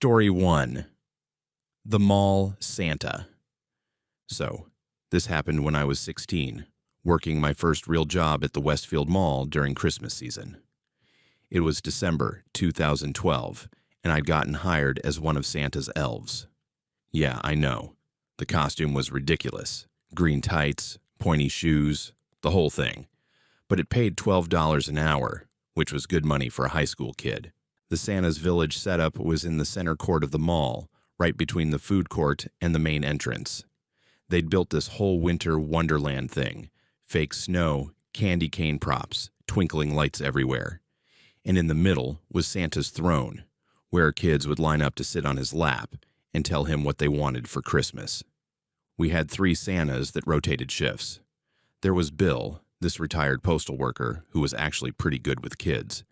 Story 1. The Mall Santa. So, this happened when I was 16, working my first real job at the Westfield Mall during Christmas season. It was December 2012, and I'd gotten hired as one of Santa's elves. Yeah, I know. The costume was ridiculous. Green tights, pointy shoes, the whole thing. But it paid $12 an hour, which was good money for a high school kid. The Santa's Village setup was in the center court of the mall, right between the food court and the main entrance. They'd built this whole winter wonderland thing, fake snow, candy cane props, twinkling lights everywhere. And in the middle was Santa's throne, where kids would line up to sit on his lap and tell him what they wanted for Christmas. We had 3 Santas that rotated shifts. There was Bill, this retired postal worker who was actually pretty good with kids.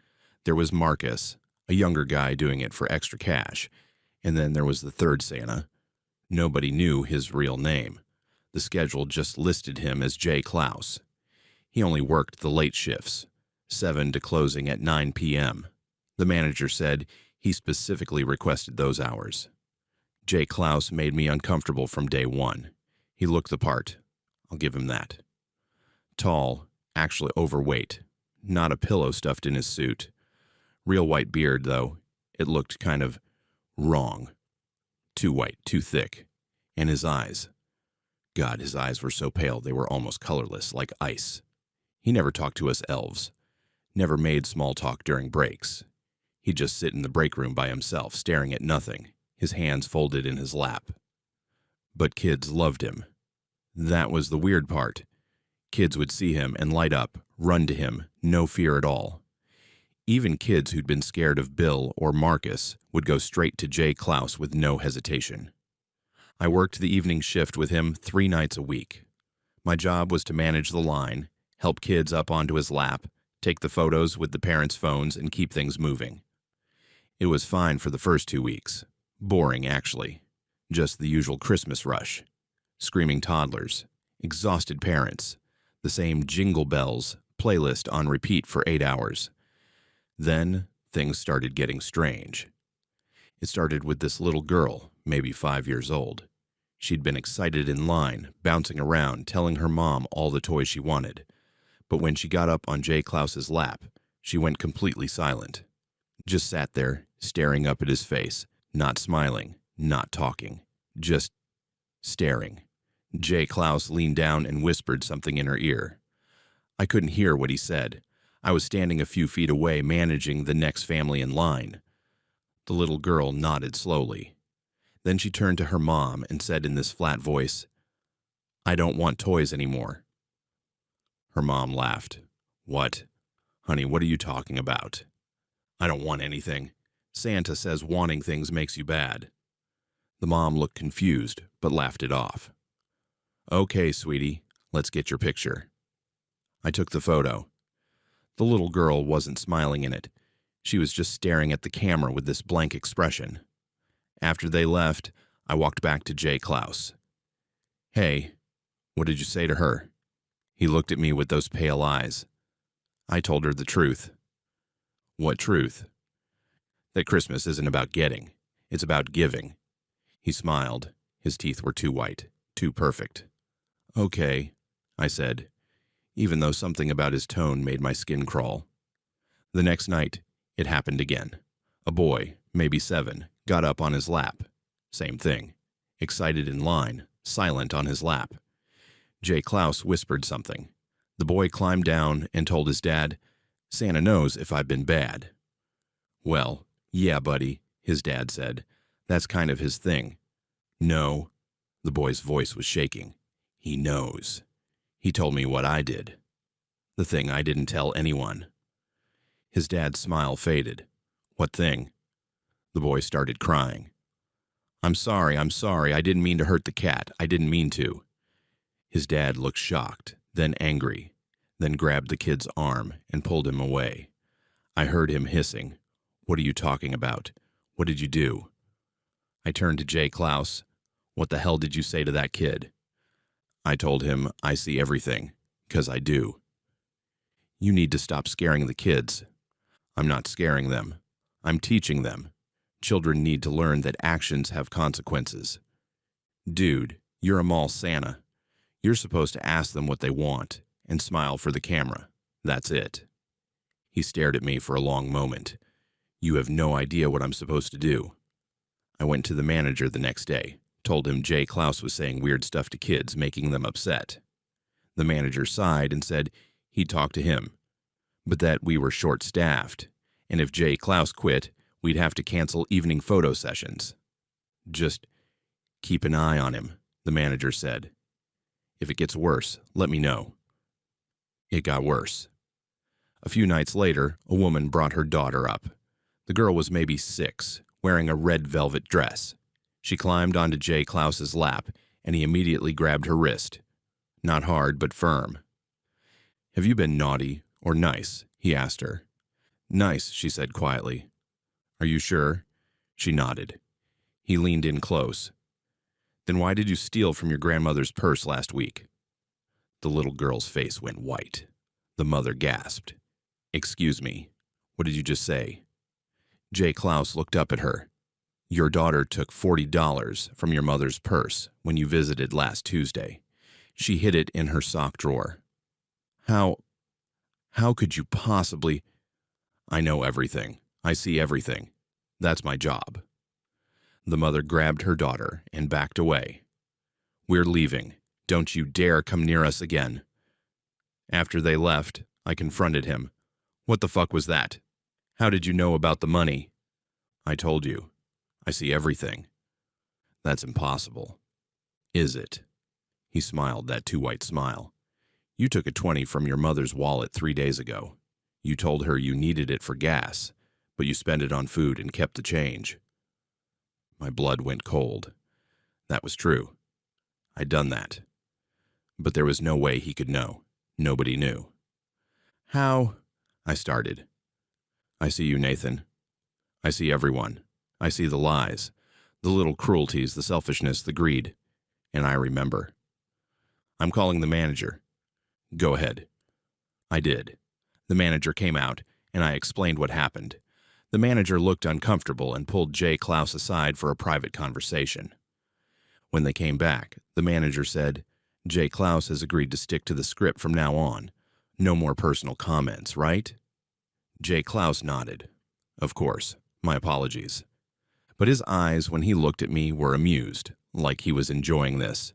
There was Marcus, a younger guy doing it for extra cash. And then there was the 3rd Santa. Nobody knew his real name. The schedule just listed him as Jay Klaus. He only worked the late shifts, 7 to closing at 9 p.m. The manager said he specifically requested those hours. Jay Klaus made me uncomfortable from day one. He looked the part. I'll give him that. Tall, actually overweight, not a pillow stuffed in his suit. Real white beard, though. It looked kind of wrong. Too white, too thick. And his eyes. God, his eyes were so pale they were almost colorless, like ice. He never talked to us elves. Never made small talk during breaks. He'd just sit in the break room by himself, staring at nothing, his hands folded in his lap. But kids loved him. That was the weird part. Kids would see him and light up, run to him, no fear at all. Even kids who'd been scared of Bill or Marcus would go straight to Jay Klaus with no hesitation. I worked the evening shift with him 3 nights a week. My job was to manage the line, help kids up onto his lap, take the photos with the parents' phones, and keep things moving. It was fine for the first 2 weeks. Boring, actually. Just the usual Christmas rush. Screaming toddlers, exhausted parents, the same Jingle Bells playlist on repeat for 8 hours. Then, things started getting strange. It started with this little girl, maybe 5 years old. She'd been excited in line, bouncing around, telling her mom all the toys she wanted. But when she got up on Jay Klaus's lap, she went completely silent. Just sat there, staring up at his face, not smiling, not talking, just staring. Jay Klaus leaned down and whispered something in her ear. I couldn't hear what he said. I was standing a few feet away managing the next family in line. The little girl nodded slowly. Then she turned to her mom and said in this flat voice, "I don't want toys anymore." Her mom laughed. "What? Honey, what are you talking about?" "I don't want anything. Santa says wanting things makes you bad." The mom looked confused, but laughed it off. "Okay, sweetie, let's get your picture." I took the photo. The little girl wasn't smiling in it. She was just staring at the camera with this blank expression. After they left, I walked back to Jay Klaus. "Hey, what did you say to her?" He looked at me with those pale eyes. I told her the truth. "What truth?" "That Christmas isn't about getting. It's about giving." He smiled. His teeth were too white, too perfect. "Okay," I said, even though something about his tone made my skin crawl. The next night, it happened again. A boy, maybe 7, got up on his lap. Same thing. Excited in line, silent on his lap. Jay Klaus whispered something. The boy climbed down and told his dad, "Santa knows if I've been bad." "Well, yeah, buddy," his dad said. "That's kind of his thing." "No." The boy's voice was shaking. "He knows. He told me what I did. The thing I didn't tell anyone." His dad's smile faded. "What thing?" The boy started crying. I'm sorry, I didn't mean to hurt the cat. I didn't mean to." His dad looked shocked, then angry, then grabbed the kid's arm and pulled him away. I heard him hissing, "What are you talking about? What did you do?" I turned to Jay Klaus. "What the hell did you say to that kid?" I told him I see everything, 'cause I do. "You need to stop scaring the kids." "I'm not scaring them. I'm teaching them. Children need to learn that actions have consequences. Dude, you're a mall Santa. You're supposed to ask them what they want and smile for the camera. That's it. He stared at me for a long moment. You have no idea what I'm supposed to do. I went to the manager the next day, told him Jay Klaus was saying weird stuff to kids, making them upset. The manager sighed and said he'd talk to him, but that we were short-staffed, and if Jay Klaus quit, we'd have to cancel evening photo sessions. Just keep an eye on him, the manager said. If it gets worse, let me know. It got worse. A few nights later, a woman brought her daughter up. The girl was maybe 6, wearing a red velvet dress. She climbed onto Jay Klaus's lap, and he immediately grabbed her wrist. Not hard, but firm. Have you been naughty or nice? He asked her. Nice, she said quietly. Are you sure? She nodded. He leaned in close. Then why did you steal from your grandmother's purse last week? The little girl's face went white. The mother gasped. Excuse me, what did you just say? Jay Klaus looked up at her. Your daughter took $40 from your mother's purse when you visited last Tuesday. She hid it in her sock drawer. How could you possibly? I know everything. I see everything. That's my job. The mother grabbed her daughter and backed away. We're leaving. Don't you dare come near us again. After they left, I confronted him. What the fuck was that? How did you know about the money? I told you. I see everything. That's impossible. Is it? He smiled that too white smile. You took a 20 from your mother's wallet 3 days ago. You told her you needed it for gas, but you spent it on food and kept the change. My blood went cold. That was true. I'd done that. But there was no way he could know. Nobody knew. How? I started. I see you, Nathan. I see everyone. I see the lies, the little cruelties, the selfishness, the greed. And I remember. I'm calling the manager. Go ahead. I did. The manager came out, and I explained what happened. The manager looked uncomfortable and pulled Jay Klaus aside for a private conversation. When they came back, the manager said, Jay Klaus has agreed to stick to the script from now on. No more personal comments, right? Jay Klaus nodded. Of course. My apologies. But his eyes, when he looked at me, were amused, like he was enjoying this.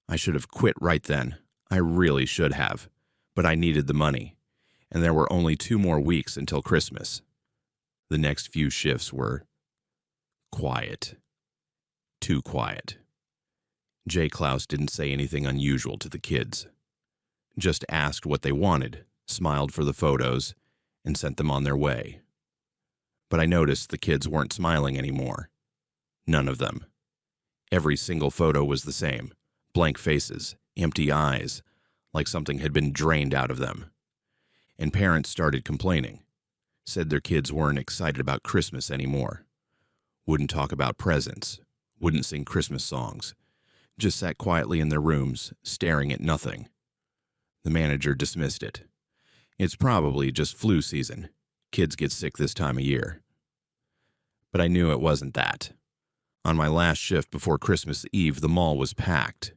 I should have quit right then. I really should have. But I needed the money, and there were only 2 more weeks until Christmas. The next few shifts were quiet. Too quiet. Jay Klaus didn't say anything unusual to the kids. Just asked what they wanted, smiled for the photos, and sent them on their way. But I noticed the kids weren't smiling anymore. None of them. Every single photo was the same. Blank faces, empty eyes, like something had been drained out of them. And parents started complaining. Said their kids weren't excited about Christmas anymore. Wouldn't talk about presents. Wouldn't sing Christmas songs. Just sat quietly in their rooms, staring at nothing. The manager dismissed it. It's probably just flu season. Kids get sick this time of year. But I knew it wasn't that. On my last shift before Christmas Eve, the mall was packed.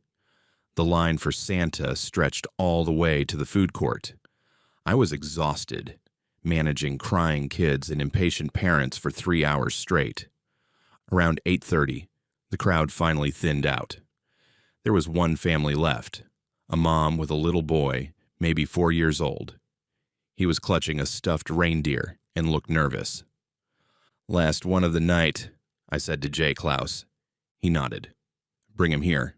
The line for Santa stretched all the way to the food court. I was exhausted, managing crying kids and impatient parents for 3 hours straight. Around 8:30, the crowd finally thinned out. There was one family left, a mom with a little boy, maybe 4 years old. He was clutching a stuffed reindeer and looked nervous. Last one of the night, I said to Jay Klaus. He nodded. Bring him here.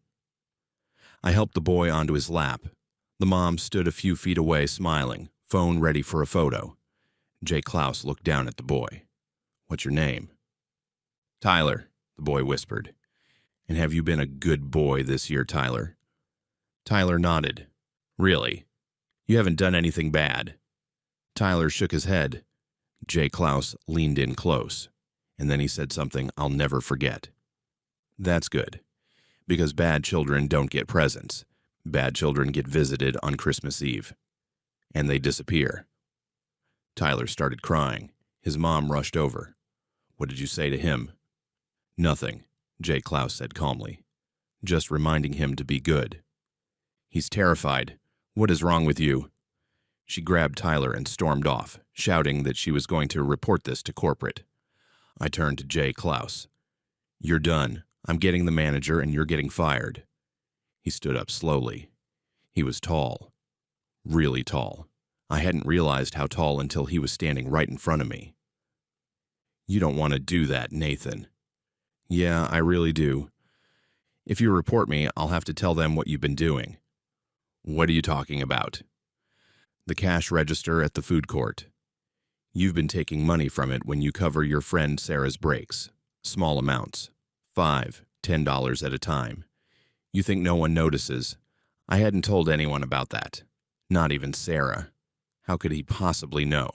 I helped the boy onto his lap. The mom stood a few feet away smiling, phone ready for a photo. Jay Klaus looked down at the boy. What's your name? Tyler, the boy whispered. And have you been a good boy this year, Tyler? Tyler nodded. Really? You haven't done anything bad? Tyler shook his head. Jay Klaus leaned in close, and then he said something I'll never forget. That's good, because bad children don't get presents. Bad children get visited on Christmas Eve, and they disappear. Tyler started crying. His mom rushed over. What did you say to him? Nothing, Jay Klaus said calmly. Just reminding him to be good. He's terrified. What is wrong with you? She grabbed Tyler and stormed off, shouting that she was going to report this to corporate. I turned to Jay Klaus. You're done. I'm getting the manager and you're getting fired. He stood up slowly. He was tall. Really tall. I hadn't realized how tall until he was standing right in front of me. You don't want to do that, Nathan. Yeah, I really do. If you report me, I'll have to tell them what you've been doing. What are you talking about? The cash register at the food court. You've been taking money from it when you cover your friend Sarah's breaks. Small amounts. $5, $10 at a time. You think no one notices? I hadn't told anyone about that. Not even Sarah. How could he possibly know?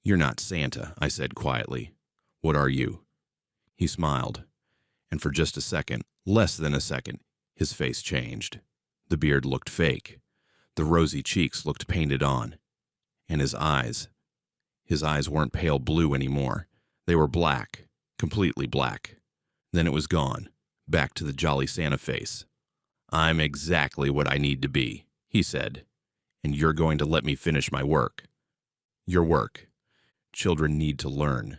You're not Santa, I said quietly. What are you? He smiled. And for just a second, less than a second, his face changed. The beard looked fake. The rosy cheeks looked painted on. And his eyes weren't pale blue anymore. They were black, completely black. Then it was gone, back to the jolly Santa face. I'm exactly what I need to be, he said. And you're going to let me finish my work. Your work. Children need to learn.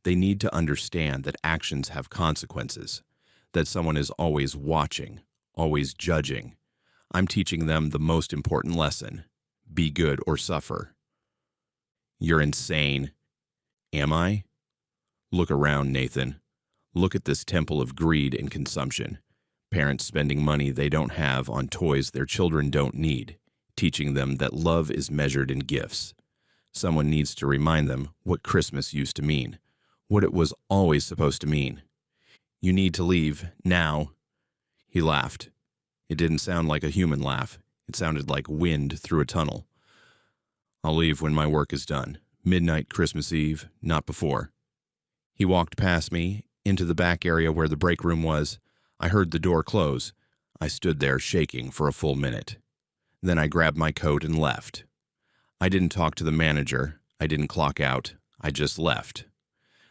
They need to understand that actions have consequences, that someone is always watching, always judging. I'm teaching them the most important lesson. Be good or suffer. You're insane. Am I? Look around, Nathan. Look at this temple of greed and consumption. Parents spending money they don't have on toys their children don't need, teaching them that love is measured in gifts. Someone needs to remind them what Christmas used to mean, what it was always supposed to mean. You need to leave, now. He laughed. It didn't sound like a human laugh. It sounded like wind through a tunnel. I'll leave when my work is done. Midnight Christmas Eve, not before. He walked past me, into the back area where the break room was. I heard the door close. I stood there shaking for a full minute. Then I grabbed my coat and left. I didn't talk to the manager. I didn't clock out. I just left.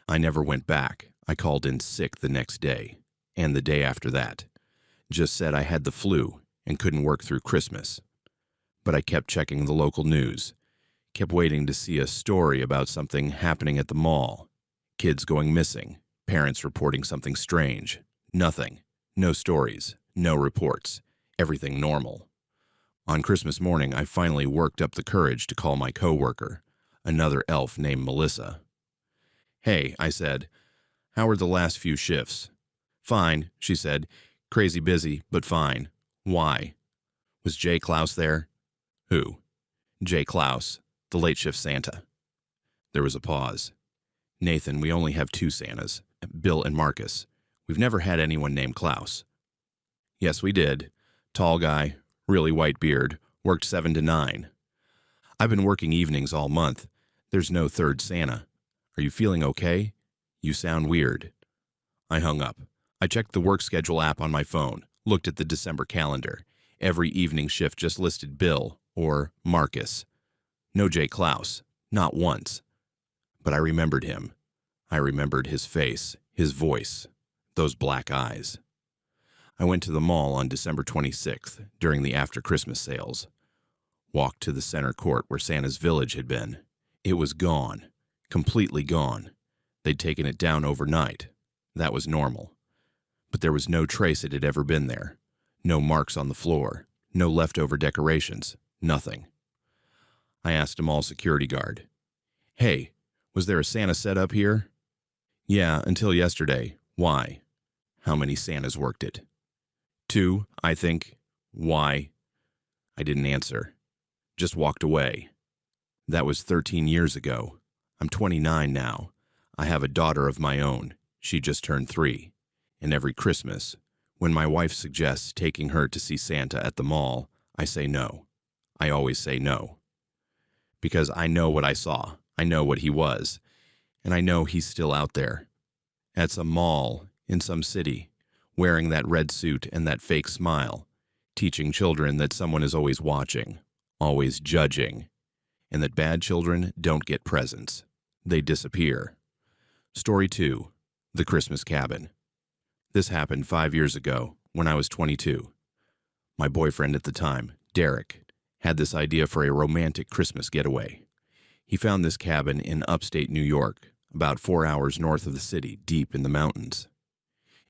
I never went back. I called in sick the next day, and the day after that. Just said I had the flu and couldn't work through Christmas. But I kept checking the local news, kept waiting to see a story about something happening at the mall. Kids going missing, parents reporting something strange. Nothing. No stories, no reports. Everything normal. On Christmas morning, I finally worked up the courage to call my coworker, another elf named Melissa. Hey, I said, how are the last few shifts? Fine, she said. Crazy busy, but fine. Why? Was Jay Klaus there? Who? Jay Klaus, the late shift Santa. There was a pause. Nathan, we only have 2 Santas, Bill and Marcus. We've never had anyone named Klaus. Yes, we did. Tall guy, really white beard, worked 7 to 9. I've been working evenings all month. There's no third Santa. Are you feeling okay? You sound weird. I hung up. I checked the work schedule app on my phone, looked at the December calendar. Every evening shift just listed Bill or Marcus. No Jay Klaus, not once. But I remembered him. I remembered his face, his voice, those black eyes. I went to the mall on December 26th during the after-Christmas sales. Walked to the center court where Santa's village had been. It was gone, completely gone. They'd taken it down overnight. That was normal. But there was no trace it had ever been there. No marks on the floor. No leftover decorations. Nothing. I asked a mall security guard, "Hey, was there a Santa set up here?" "Yeah, until yesterday. Why?" "How many Santas worked it?" "2, I think." "Why?" I didn't answer. Just walked away. That was 13 years ago. I'm 29 now. I have a daughter of my own. She just turned 3. And every Christmas, when my wife suggests taking her to see Santa at the mall, I say no. I always say no. Because I know what I saw. I know what he was. And I know he's still out there. At some mall, in some city, wearing that red suit and that fake smile, teaching children that someone is always watching, always judging, and that bad children don't get presents. They disappear. Story 2. The Christmas Cabin. This happened 5 years ago when I was 22. My boyfriend at the time, Derek, had this idea for a romantic Christmas getaway. He found this cabin in upstate New York, about 4 hours north of the city, deep in the mountains.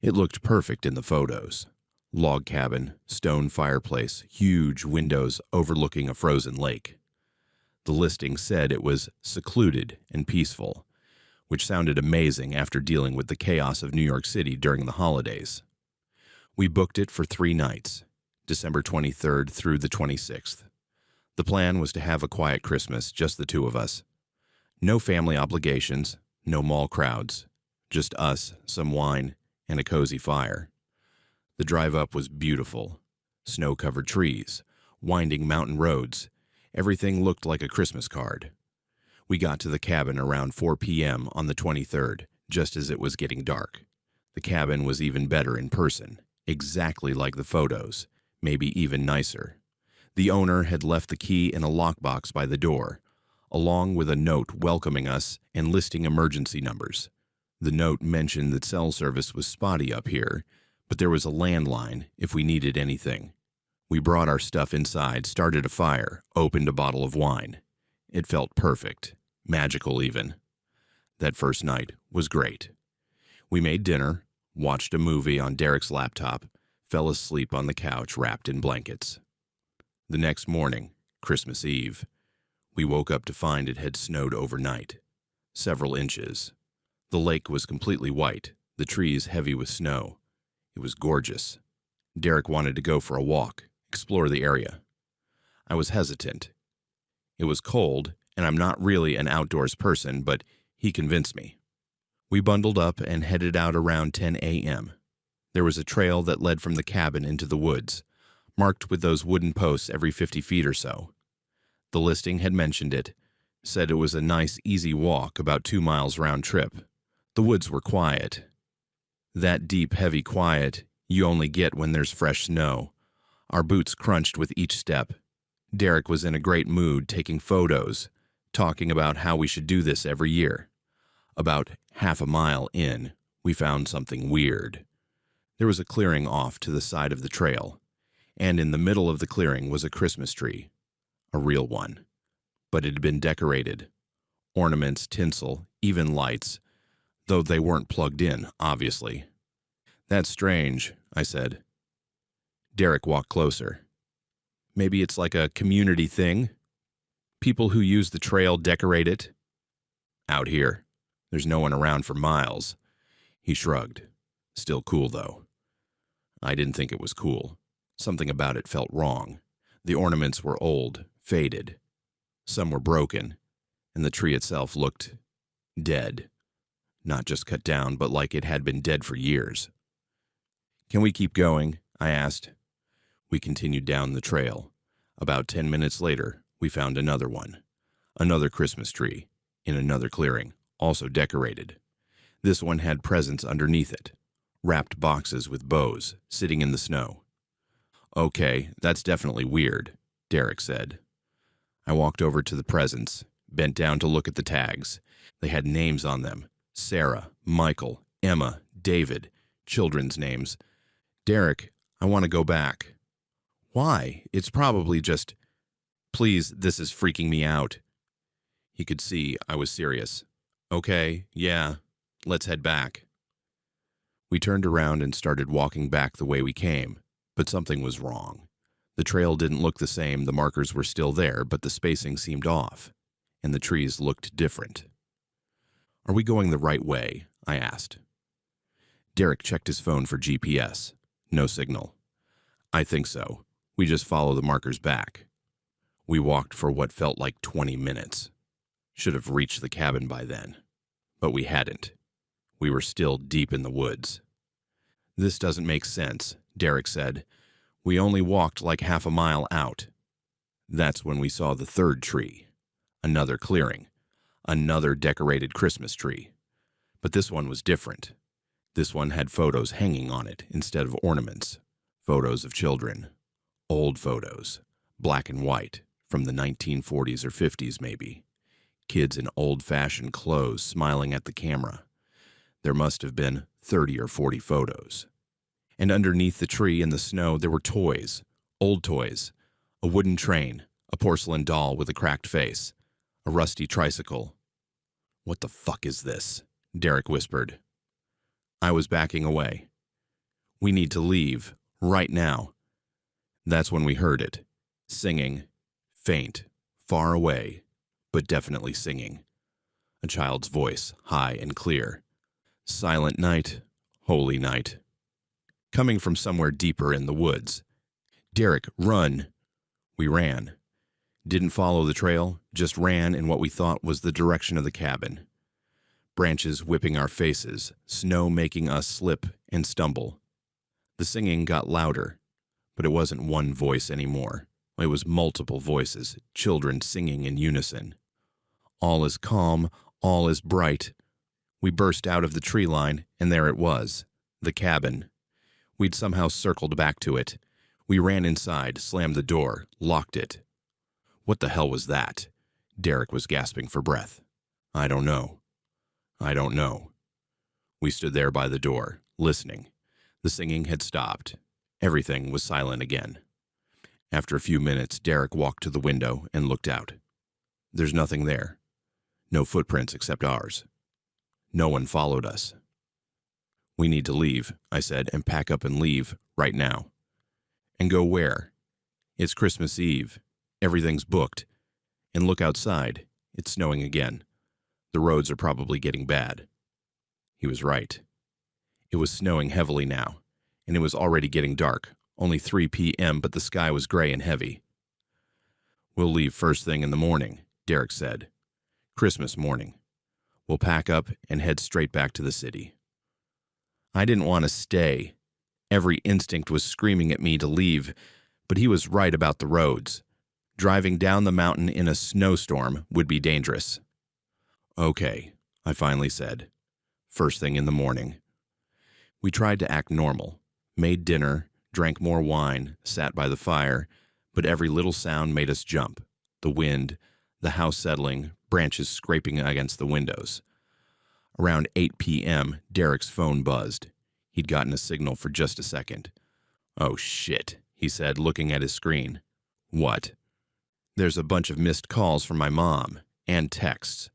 It looked perfect in the photos. Log cabin, stone fireplace, huge windows overlooking a frozen lake. The listing said it was secluded and peaceful, which sounded amazing after dealing with the chaos of New York City during the holidays. We booked it for 3 nights, December 23rd through the 26th. The plan was to have a quiet Christmas, just the 2 of us. No family obligations, no mall crowds, just us, some wine, and a cozy fire. The drive up was beautiful. Snow-covered trees, winding mountain roads, everything looked like a Christmas card. We got to the cabin around 4 p.m. on the 23rd, just as it was getting dark. The cabin was even better in person, exactly like the photos, maybe even nicer. The owner had left the key in a lockbox by the door, along with a note welcoming us and listing emergency numbers. The note mentioned that cell service was spotty up here, but there was a landline if we needed anything. We brought our stuff inside, started a fire, opened a bottle of wine. It felt perfect. Magical even. That first night was great. We made dinner, watched a movie on Derek's laptop, fell asleep on the couch wrapped in blankets. The next morning, Christmas Eve, we woke up to find it had snowed overnight. Several inches. The lake was completely white, the trees heavy with snow. It was gorgeous. Derek wanted to go for a walk, explore the area. I was hesitant. It was cold, and I'm not really an outdoors person, but he convinced me. We bundled up and headed out around 10 a.m. There was a trail that led from the cabin into the woods, marked with those wooden posts every 50 feet or so. The listing had mentioned it, said it was a nice, easy walk, about 2 miles round trip. The woods were quiet. That deep, heavy quiet you only get when there's fresh snow. Our boots crunched with each step. Derek was in a great mood, taking photos, talking about how we should do this every year. About half a mile in, we found something weird. There was a clearing off to the side of the trail, and in the middle of the clearing was a Christmas tree. A real one. But it had been decorated. Ornaments, tinsel, even lights, though they weren't plugged in, obviously. "That's strange," I said. Derek walked closer. "Maybe it's like a community thing? People who use the trail decorate it?" "Out here, there's no one around for miles." He shrugged. Still cool, though. I didn't think it was cool. Something about it felt wrong. The ornaments were old, faded. Some were broken, and the tree itself looked dead. Not just cut down, but like it had been dead for years. "Can we keep going?" I asked. We continued down the trail. About 10 minutes later, we found another one. Another Christmas tree, in another clearing, also decorated. This one had presents underneath it. Wrapped boxes with bows, sitting in the snow. "Okay, that's definitely weird," Derek said. I walked over to the presents, bent down to look at the tags. They had names on them. Sarah, Michael, Emma, David, children's names. "Derek, I want to go back." "Why? It's probably just..." "Please, this is freaking me out." He could see I was serious. "Okay, yeah, let's head back." We turned around and started walking back the way we came, but something was wrong. The trail didn't look the same, the markers were still there, but the spacing seemed off, and the trees looked different. "Are we going the right way?" I asked. Derek checked his phone for GPS. No signal. "I think so. We just follow the markers back." We walked for what felt like 20 minutes. Should have reached the cabin by then. But we hadn't. We were still deep in the woods. "This doesn't make sense," Derek said. "We only walked like half a mile out." That's when we saw the third tree. Another clearing. Another decorated Christmas tree. But this one was different. This one had photos hanging on it instead of ornaments. Photos of children. Old photos. Black and white. From the 1940s or 50s, maybe. Kids in old-fashioned clothes smiling at the camera. There must have been 30 or 40 photos. And underneath the tree in the snow, there were toys, old toys, a wooden train, a porcelain doll with a cracked face, a rusty tricycle. "What the fuck is this?" Derek whispered. I was backing away. "We need to leave, right now." That's when we heard it, singing, faint, far away, but definitely singing. A child's voice, high and clear. "Silent night, holy night." Coming from somewhere deeper in the woods. "Derek, run!" We ran. Didn't follow the trail, just ran in what we thought was the direction of the cabin. Branches whipping our faces, snow making us slip and stumble. The singing got louder, but it wasn't one voice anymore. It was multiple voices, children singing in unison. All is calm, all is bright. We burst out of the tree line, and there it was, the cabin. We'd somehow circled back to it. We ran inside, slammed the door, locked it. What the hell was that? Derek was gasping for breath. I don't know. We stood there by the door, listening. The singing had stopped. Everything was silent again. After a few minutes, Derek walked to the window and looked out. There's nothing there. No footprints except ours. No one followed us. "We need to leave," I said, "and pack up and leave, right now." "And go where?" "It's Christmas Eve. Everything's booked. And look outside. It's snowing again. The roads are probably getting bad." He was right. It was snowing heavily now, and it was already getting dark, only 3 p.m., but the sky was gray and heavy. "We'll leave first thing in the morning," Derek said. "Christmas morning. We'll pack up and head straight back to the city." I didn't want to stay. Every instinct was screaming at me to leave, but he was right about the roads. Driving down the mountain in a snowstorm would be dangerous. "Okay," I finally said. First thing in the morning. We tried to act normal, made dinner, drank more wine, sat by the fire, but every little sound made us jump. The wind, the house settling, branches scraping against the windows. Around 8 p.m., Derek's phone buzzed. He'd gotten a signal for just a second. "Oh shit," he said, looking at his screen. "What?" "There's a bunch of missed calls from my mom, and texts.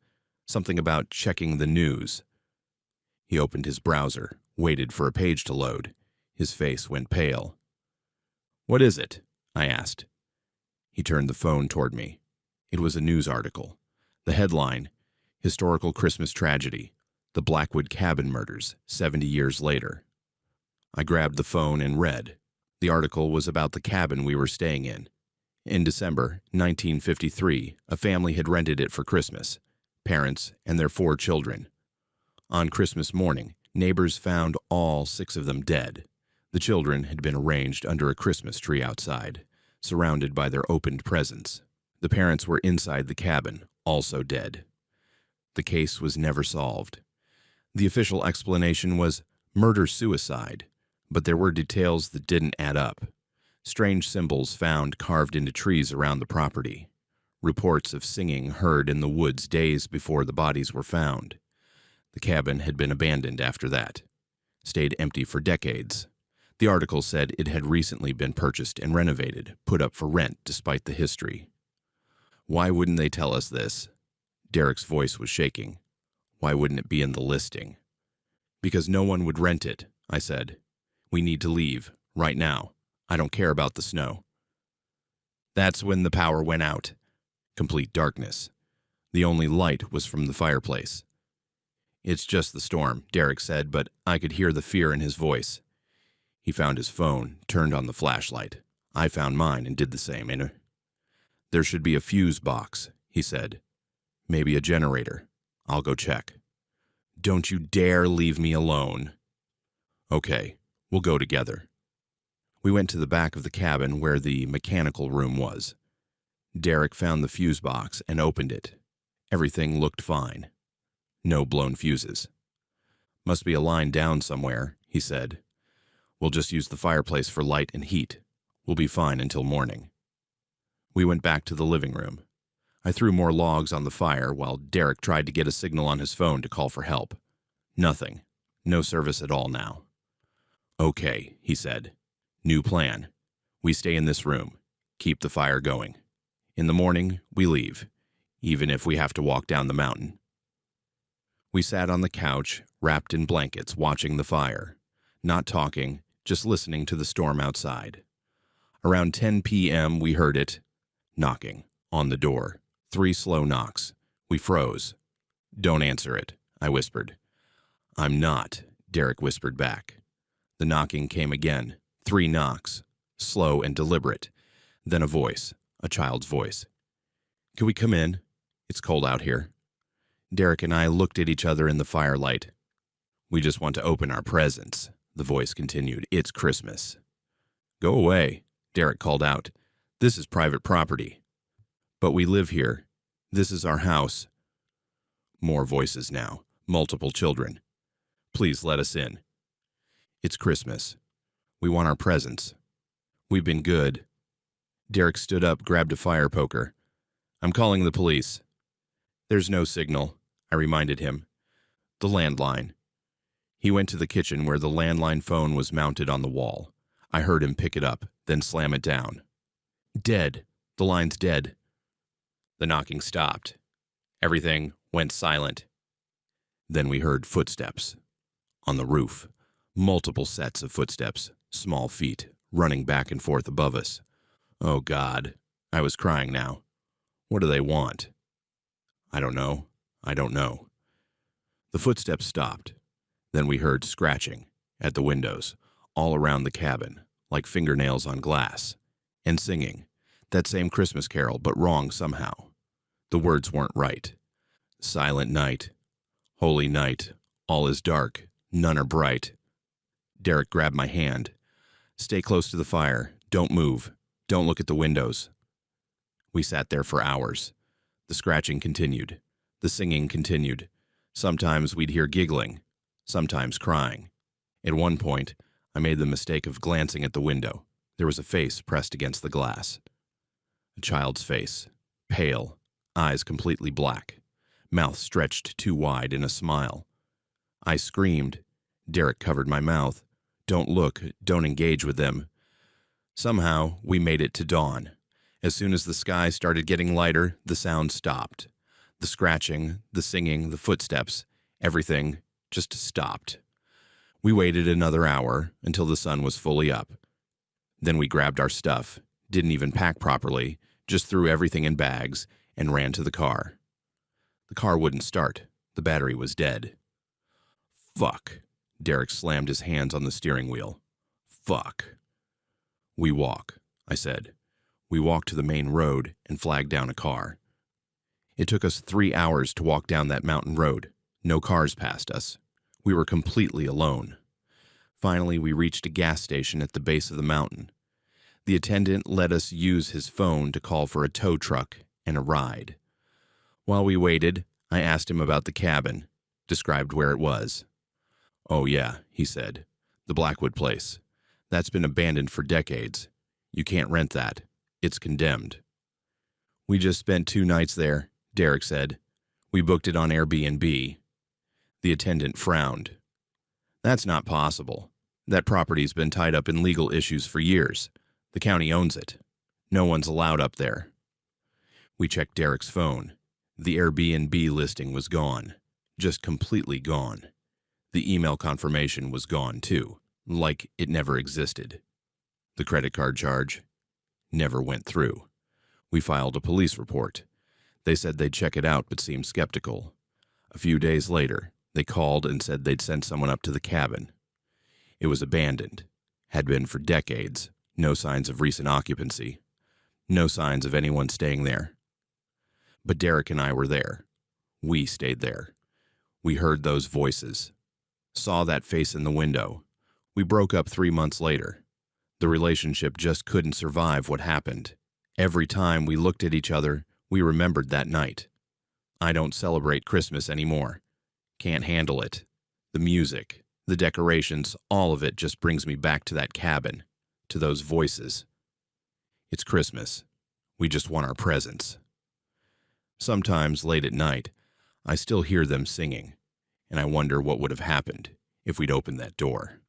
Something about checking the news." He opened his browser, waited for a page to load. His face went pale. "What is it?" I asked. He turned the phone toward me. It was a news article. The headline, "Historical Christmas Tragedy. The Blackwood Cabin Murders, 70 years later." I grabbed the phone and read. The article was about the cabin we were staying in. In December 1953, a family had rented it for Christmas, parents and their 4 children. On Christmas morning, neighbors found all 6 of them dead. The children had been arranged under a Christmas tree outside, surrounded by their opened presents. The parents were inside the cabin, also dead. The case was never solved. The official explanation was murder-suicide, but there were details that didn't add up. Strange symbols found carved into trees around the property. Reports of singing heard in the woods days before the bodies were found. The cabin had been abandoned after that. Stayed empty for decades. The article said it had recently been purchased and renovated, put up for rent despite the history. Why wouldn't they tell us this? Derek's voice was shaking. Why wouldn't it be in the listing? Because no one would rent it, I said. We need to leave, right now. I don't care about the snow. That's when the power went out. Complete darkness. The only light was from the fireplace. It's just the storm, Derek said, but I could hear the fear in his voice. He found his phone, turned on the flashlight. I found mine and did the same. And there should be a fuse box, he said. Maybe a generator. I'll go check. Don't you dare leave me alone. Okay, we'll go together. We went to the back of the cabin where the mechanical room was. Derek found the fuse box and opened it. Everything looked fine. No blown fuses. Must be a line down somewhere, he said. We'll just use the fireplace for light and heat. We'll be fine until morning. We went back to the living room. I threw more logs on the fire while Derek tried to get a signal on his phone to call for help. Nothing. No service at all now. Okay, he said. New plan. We stay in this room. Keep the fire going. In the morning, we leave, even if we have to walk down the mountain. We sat on the couch, wrapped in blankets, watching the fire. Not talking, just listening to the storm outside. Around 10 p.m., we heard it. Knocking. On the door. 3 slow knocks. We froze. Don't answer it, I whispered. I'm not, Derek whispered back. The knocking came again. 3 knocks. Slow and deliberate. Then a voice. A child's voice. Can we come in? It's cold out here. Derek and I looked at each other in the firelight. We just want to open our presents, the voice continued. It's Christmas. Go away, Derek called out. This is private property. But we live here. This is our house. More voices now. Multiple children. Please let us in. It's Christmas. We want our presents. We've been good. Derek stood up, grabbed a fire poker. I'm calling the police. There's no signal, I reminded him. The landline. He went to the kitchen where the landline phone was mounted on the wall. I heard him pick it up, then slam it down. Dead. The line's dead. The knocking stopped. Everything went silent. Then we heard footsteps. On the roof. Multiple sets of footsteps, small feet, running back and forth above us. Oh, God. I was crying now. What do they want? I don't know. I don't know. The footsteps stopped. Then we heard scratching at the windows, all around the cabin, like fingernails on glass, and singing, that same Christmas carol, but wrong somehow. The words weren't right. Silent night, holy night, all is dark, none are bright. Derek grabbed my hand. Stay close to the fire. Don't move. Don't look at the windows. We sat there for hours. The scratching continued. The singing continued. Sometimes we'd hear giggling, sometimes crying. At one point, I made the mistake of glancing at the window. There was a face pressed against the glass. A child's face, pale, eyes completely black, mouth stretched too wide in a smile. I screamed. Derek covered my mouth. Don't look, don't engage with them. Somehow, we made it to dawn. As soon as the sky started getting lighter, the sound stopped. The scratching, the singing, the footsteps, everything just stopped. We waited another hour until the sun was fully up. Then we grabbed our stuff, didn't even pack properly, just threw everything in bags and ran to the car. The car wouldn't start. The battery was dead. Fuck. Derek slammed his hands on the steering wheel. Fuck. We walk, I said. We walked to the main road and flagged down a car. It took us 3 hours to walk down that mountain road. No cars passed us. We were completely alone. Finally, we reached a gas station at the base of the mountain. The attendant let us use his phone to call for a tow truck and a ride. While we waited, I asked him about the cabin, described where it was. Oh yeah, he said. The Blackwood place. That's been abandoned for decades. You can't rent that. It's condemned. We just spent 2 nights there, Derek said. We booked it on Airbnb. The attendant frowned. That's not possible. That property's been tied up in legal issues for years. The county owns it. No one's allowed up there. We checked Derek's phone. The Airbnb listing was gone. Just completely gone. The email confirmation was gone too, like it never existed. The credit card charge never went through. We filed a police report. They said they'd check it out but seemed skeptical. A few days later, they called and said they'd send someone up to the cabin. It was abandoned. Had been for decades. No signs of recent occupancy. No signs of anyone staying there. But Derek and I were there. We stayed there. We heard those voices. Saw that face in the window. We broke up 3 months later. The relationship just couldn't survive what happened. Every time we looked at each other, we remembered that night. I don't celebrate Christmas anymore. Can't handle it. The music, the decorations, all of it just brings me back to that cabin, to those voices. It's Christmas. We just want our presents. Sometimes, late at night, I still hear them singing, and I wonder what would have happened if we'd opened that door.